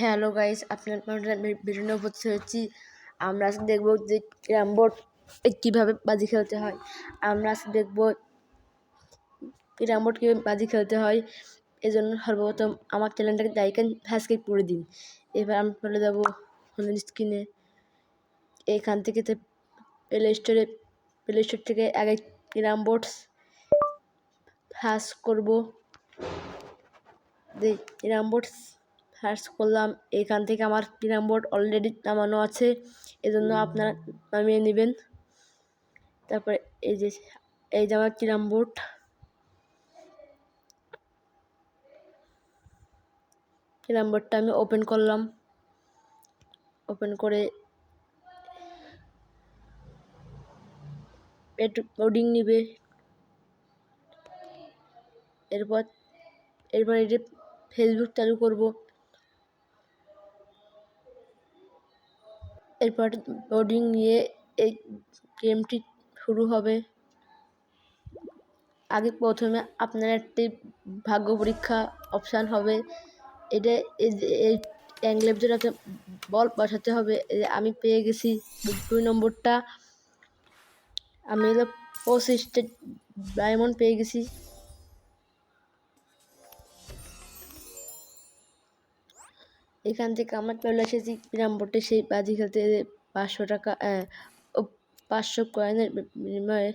Hello guys, আপনার বিভিন্ন উপস্থিত হয়েছি। আমরা আজকে দেখবো যে ক্যারাম বোর্ড কীভাবে বাজি খেলতে হয়। আমরা আজকে দেখবো ক্যারাম বোর্ড কীভাবে বাজি খেলতে হয়। এজন্য সর্বপ্রথম আমার চ্যানেলটাকে লাইক অ্যান্ড সাবস্ক্রাইব করে দিন। এবার আমি চলে যাবো হোম স্ক্রিনে। এইখান থেকে প্লে স্টোর থেকে আগে ক্যারাম বোর্ড সার্চ করবো। ক্যারাম বোর্ড সার্চ করলাম, এখান থেকে আমার ক্যারাম বোর্ড অলরেডি নামানো আছে, এজন্য আপনারা নামিয়ে নেবেন। তারপরে এই যে আমার ক্যারাম বোর্ডটা আমি ওপেন করলাম। ওপেন করে একটু লোডিং নিবে। এরপর এই যে ফেসবুক চালু করব। এরপর লোডিং নিয়ে এই গেমটি শুরু হবে। আগে প্রথমে আপনার একটি ভাগ্য পরীক্ষা অপশান হবে। এটা এই অ্যাঙ্গেলের ভিতরে বল বসাতে হবে। আমি পেয়ে গেছি 2 নম্বরটা। আমি 25টা ডায়মন্ড পেয়ে গেছি। এখান থেকে আমার চলে এসেছি ক্যারাম বোর্ডে সেই বাজি খেলতে। 500 টাকা 500 কয়েনের বিনিময়ে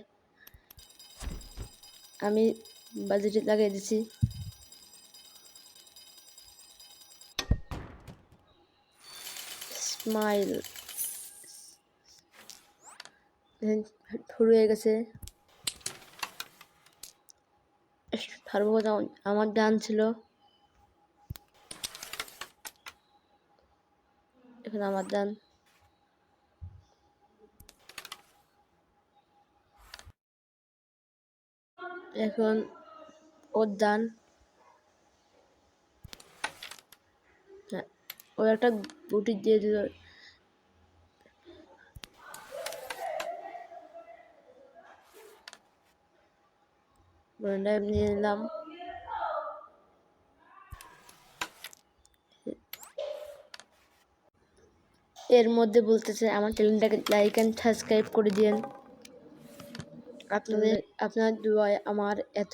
আমি বাজিটি লাগিয়ে দিচ্ছি। স্মাইল শুরু হয়ে গেছে। সর্বপ্রথম আমার ডান ছিল, এখন আমার ডান। এখন ওর ডান। ও একটা গুটি দিয়ে দিল। নিয়ে নিলাম। এর মধ্যে বলতেছে আমার চ্যানেলটাকে লাইক অ্যান্ড সাবস্ক্রাইব করে দিন। আপনার দুয়ায় আমার এত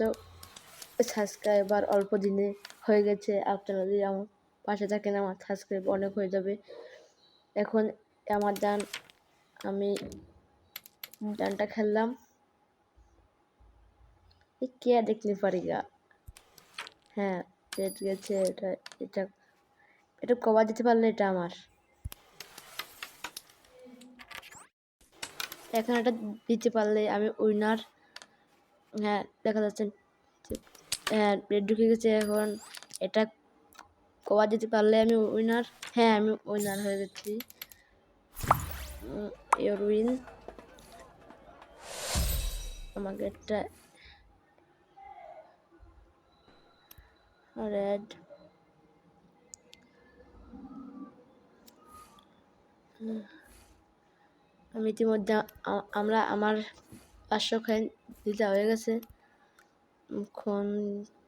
সাবস্ক্রাইবার অল্প দিনে হয়ে গেছে। আপনারা যদি আমার পাশে থাকেন, আমার সাবস্ক্রাইব অনেক হয়ে যাবে। এখন আমার ডান, আমি ডানটা খেললাম। কে দেখতে পারিগা। হ্যাঁ, রেড গেছে। এটা কভার দিতে পারলে এটা আমার। এখন এটা দিতে পারলে আমি উইনার। হ্যাঁ, দেখা যাচ্ছে। হ্যাঁ, রেড ঢুকে গেছে। এখন এটা কভার দিতে পারলে আমি উইনার। হ্যাঁ, আমি উইনার হয়ে গেছি। Your win. আমাকে একটা রেড। আমি ইতিমধ্যে আমার 500 কয়েন দিতে হয়ে গেছে। এখন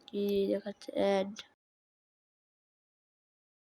কি দেখাচ্ছে? অ্যাড